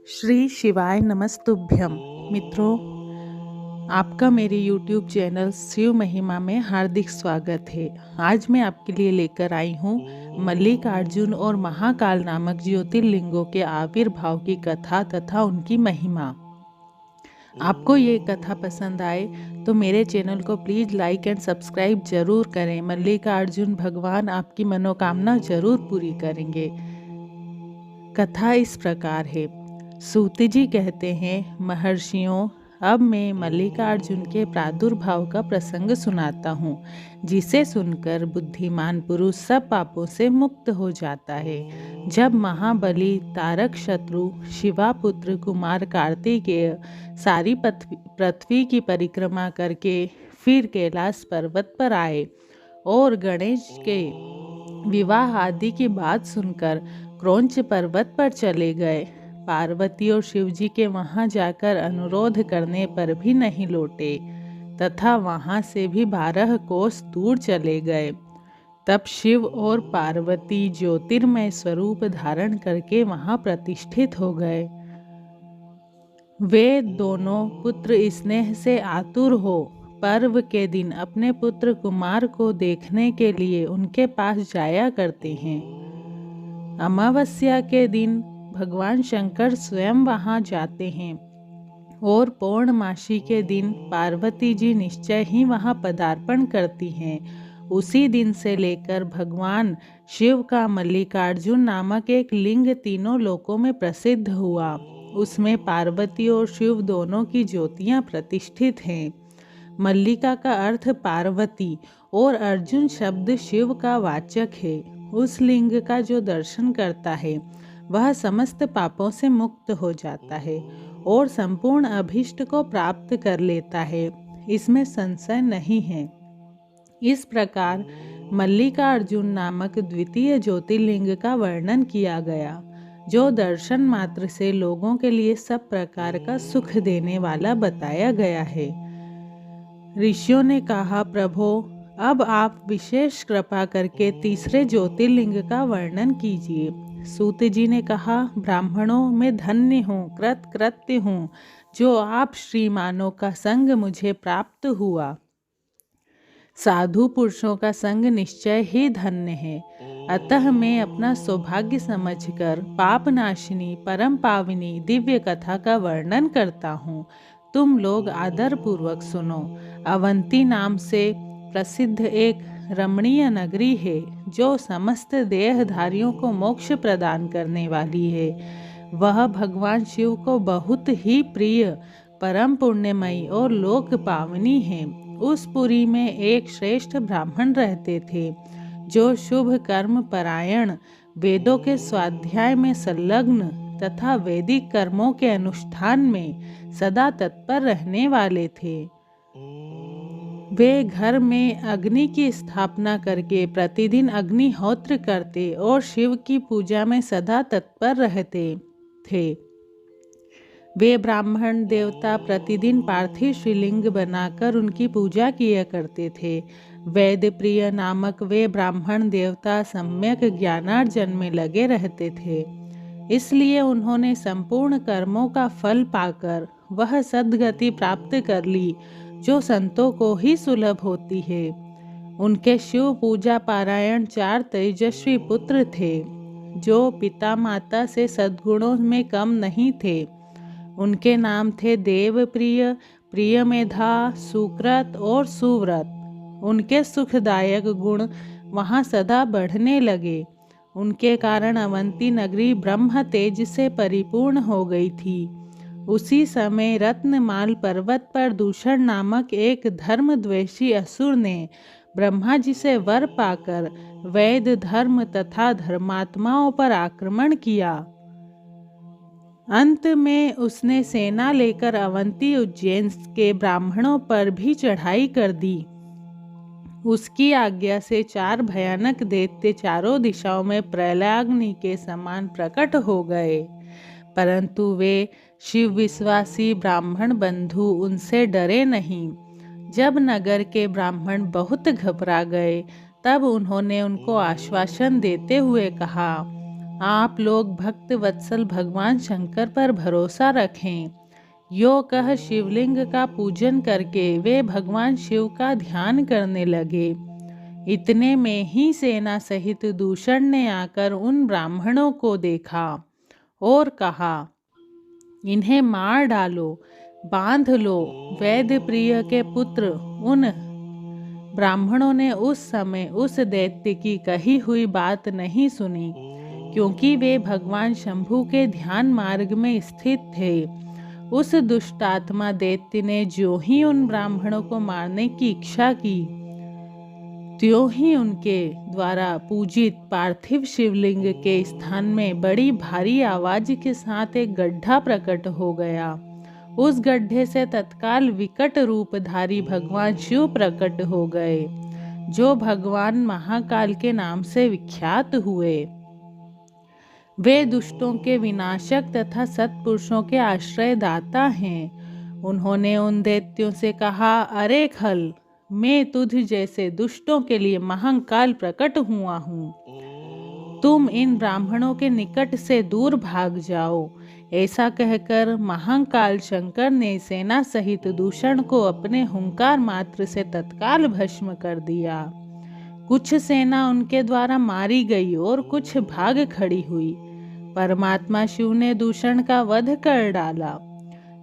श्री शिवाय नमस्तुभ्यम। मित्रों, आपका मेरे YouTube चैनल शिव महिमा में हार्दिक स्वागत है। आज मैं आपके लिए लेकर आई हूँ मल्लिकार्जुन और महाकाल नामक ज्योतिर्लिंगों के आविर्भाव की कथा तथा उनकी महिमा। आपको ये कथा पसंद आए तो मेरे चैनल को प्लीज़ लाइक एंड सब्सक्राइब जरूर करें। मल्लिकार्जुन भगवान आपकी मनोकामना जरूर पूरी करेंगे। कथा इस प्रकार है। सूत जी कहते हैं, महर्षियों, अब मैं मल्लिकार्जुन के प्रादुर्भाव का प्रसंग सुनाता हूँ, जिसे सुनकर बुद्धिमान पुरुष सब पापों से मुक्त हो जाता है। जब महाबली तारक शत्रु शिवापुत्र कुमार कार्तिकेय सारी पृथ्वी की परिक्रमा करके फिर कैलाश पर्वत पर आए और गणेश के विवाह आदि की बात सुनकर क्रौंच पर्वत पर चले गए, पार्वती और शिवजी के वहां जाकर अनुरोध करने पर भी नहीं लौटे तथा वहां से भी 12 कोस दूर चले गए। तब शिव और पार्वती ज्योतिर्मय स्वरूप धारण करके वहां प्रतिष्ठित हो गए। वे दोनों पुत्र स्नेह से आतुर हो पर्व के दिन अपने पुत्र कुमार को देखने के लिए उनके पास जाया करते हैं। अमावस्या के दिन भगवान शंकर स्वयं वहां जाते हैं और पौर्णमासी के दिन पार्वती जी निश्चय ही वहां पदार्पण करती हैं। उसी दिन से लेकर भगवान शिव का मल्लिकार्जुन नामक एक लिंग तीनों लोकों में प्रसिद्ध हुआ। उसमें पार्वती और शिव दोनों की ज्योतियां प्रतिष्ठित हैं। मल्लिका का अर्थ पार्वती और अर्जुन शब्द शिव का वाचक है। उस लिंग का जो दर्शन करता है वह समस्त पापों से मुक्त हो जाता है और संपूर्ण अभीष्ट को प्राप्त कर लेता है, इसमें संशय नहीं है। इस प्रकार मल्लिकार्जुन नामक द्वितीय ज्योतिर्लिंग का वर्णन किया गया, जो दर्शन मात्र से लोगों के लिए सब प्रकार का सुख देने वाला बताया गया है। ऋषियों ने कहा, प्रभो, अब आप विशेष कृपा करके तीसरे ज्योतिर्लिंग का वर्णन कीजिए। सूत जी ने कहा, ब्राह्मणों में धन्य हूँ, कृतकृत्य हूँ, जो आप श्रीमानों का संग मुझे प्राप्त हुआ। साधु पुरुषों का संग निश्चय ही धन्य है। अतः मैं अपना सौभाग्य समझकर पापनाशिनी परम पावनी दिव्य कथा का वर्णन करता हूँ। तुम लोग आदर पूर्वक सुनो। अवंती नाम से प्रसिद्ध एक रमणीय नगरी है, जो समस्त देहधारियों को मोक्ष प्रदान करने वाली है। वह भगवान शिव को बहुत ही प्रिय, परम पुण्यमयी और लोक पावनी है। उस पुरी में एक श्रेष्ठ ब्राह्मण रहते थे, जो शुभ कर्म परायण, वेदों के स्वाध्याय में संलग्न तथा वैदिक कर्मों के अनुष्ठान में सदा तत्पर रहने वाले थे। वे घर में अग्नि की स्थापना करके प्रतिदिन अग्निहोत्र करते और शिव की पूजा में सदा तत्पर रहते थे। वे ब्राह्मण देवता प्रतिदिन पार्थिव शिवलिंग बनाकर उनकी पूजा किया करते थे। वैद प्रिय नामक वे ब्राह्मण देवता सम्यक ज्ञानार्जन में लगे रहते थे। इसलिए उन्होंने संपूर्ण कर्मों का फल पाकर वह सद्गति प्राप्त कर ली, जो संतों को ही सुलभ होती है। उनके शिव पूजा पारायण 4 तेजस्वी पुत्र थे, जो पिता माता से सद्गुणों में कम नहीं थे। उनके नाम थे देवप्रिय, प्रियमेधा, सुकृत और सुव्रत। उनके सुखदायक गुण वहाँ सदा बढ़ने लगे। उनके कारण अवंती नगरी ब्रह्म तेज से परिपूर्ण हो गई थी। उसी समय रत्नमाल पर्वत पर दूषण नामक एक धर्मद्वेषी असुर ने ब्रह्मा जी से वर पाकर वैद धर्म तथा धर्मात्माओं पर आक्रमण किया। अंत में उसने सेना लेकर अवंती उज्जैन के ब्राह्मणों पर भी चढ़ाई कर दी। उसकी आज्ञा से 4 भयानक दैत्य चारों दिशाओं में प्रलयाग्नि के समान प्रकट हो गए, परंतु वे शिव विश्वासी ब्राह्मण बंधु उनसे डरे नहीं। जब नगर के ब्राह्मण बहुत घबरा गए, तब उन्होंने उनको आश्वासन देते हुए कहा, आप लोग भक्त वत्सल भगवान शंकर पर भरोसा रखें। यो कह शिवलिंग का पूजन करके वे भगवान शिव का ध्यान करने लगे। इतने में ही सेना सहित दूषण ने आकर उन ब्राह्मणों को देखा और कहा, इन्हें मार डालो, बांध लो। वैद्य प्रिय के पुत्र उन ब्राह्मणों ने उस समय उस दैत्य की कही हुई बात नहीं सुनी, क्योंकि वे भगवान शंभु के ध्यान मार्ग में स्थित थे। उस दुष्टात्मा दैत्य ने जो ही उन ब्राह्मणों को मारने की इच्छा की, त्यों ही उनके द्वारा पूजित पार्थिव शिवलिंग के स्थान में बड़ी भारी आवाज के साथ एक गड्ढा प्रकट हो गया। उस गड्ढे से तत्काल विकट रूपधारी भगवान शिव प्रकट हो गए, जो भगवान महाकाल के नाम से विख्यात हुए। वे दुष्टों के विनाशक तथा सत्पुरुषों के आश्रयदाता हैं। उन्होंने उन दैत्यों से कहा, अरे खल, मैं तुझ जैसे दुष्टों के लिए महाकाल प्रकट हुआ हूँ। तुम इन ब्राह्मणों के निकट से दूर भाग जाओ। ऐसा कहकर महाकाल शंकर ने सेना सहित दूषण को अपने हुंकार मात्र से तत्काल भस्म कर दिया। कुछ सेना उनके द्वारा मारी गई और कुछ भाग खड़ी हुई। परमात्मा शिव ने दूषण का वध कर डाला।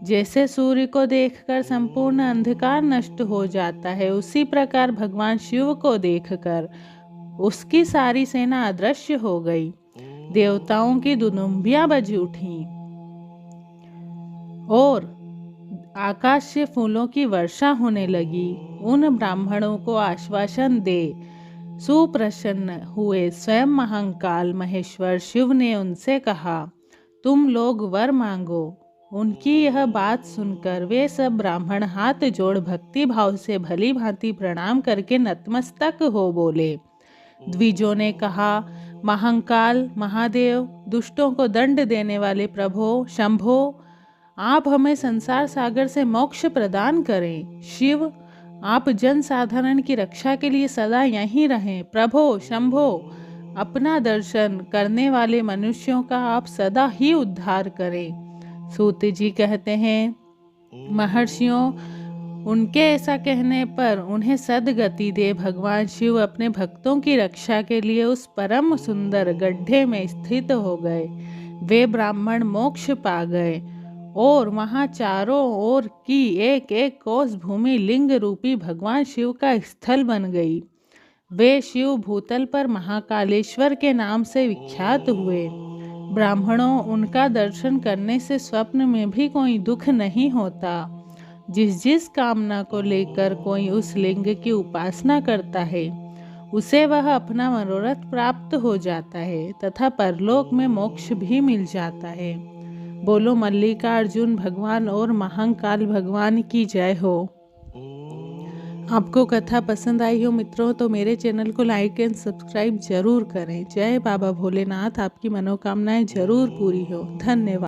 जैसे सूर्य को देखकर संपूर्ण अंधकार नष्ट हो जाता है, उसी प्रकार भगवान शिव को देखकर उसकी सारी सेना अदृश्य हो गई। देवताओं की दुदुम्बियां बज उठी और आकाश से फूलों की वर्षा होने लगी। उन ब्राह्मणों को आश्वासन दे सुप्रसन्न हुए स्वयं महाकाल महेश्वर शिव ने उनसे कहा, तुम लोग वर मांगो। उनकी यह बात सुनकर वे सब ब्राह्मण हाथ जोड़ भक्ति भाव से भली भांति प्रणाम करके नतमस्तक हो बोले। द्विजों ने कहा, महाकाल महादेव, दुष्टों को दंड देने वाले प्रभो शंभो, आप हमें संसार सागर से मोक्ष प्रदान करें। शिव, आप जन साधारण की रक्षा के लिए सदा यहीं रहें। प्रभो शंभो, अपना दर्शन करने वाले मनुष्यों का आप सदा ही उद्धार करें। सूत जी कहते हैं, महर्षियों, उनके ऐसा कहने पर उन्हें सदगति दे भगवान शिव अपने भक्तों की रक्षा के लिए उस परम सुंदर गड्ढे में स्थित हो गए। वे ब्राह्मण मोक्ष पा गए और वहां चारों ओर की एक एक कोस भूमि लिंग रूपी भगवान शिव का स्थल बन गई। वे शिव भूतल पर महाकालेश्वर के नाम से विख्यात हुए। ब्राह्मणों, उनका दर्शन करने से स्वप्न में भी कोई दुख नहीं होता। जिस जिस कामना को लेकर कोई उस लिंग की उपासना करता है, उसे वह अपना मनोरथ प्राप्त हो जाता है तथा परलोक में मोक्ष भी मिल जाता है। बोलो मल्लिकार्जुन भगवान और महाकाल भगवान की जय हो। आपको कथा पसंद आई हो मित्रों, तो मेरे चैनल को लाइक एंड सब्सक्राइब जरूर करें। जय बाबा भोलेनाथ, आपकी मनोकामनाएं जरूर पूरी हो। धन्यवाद।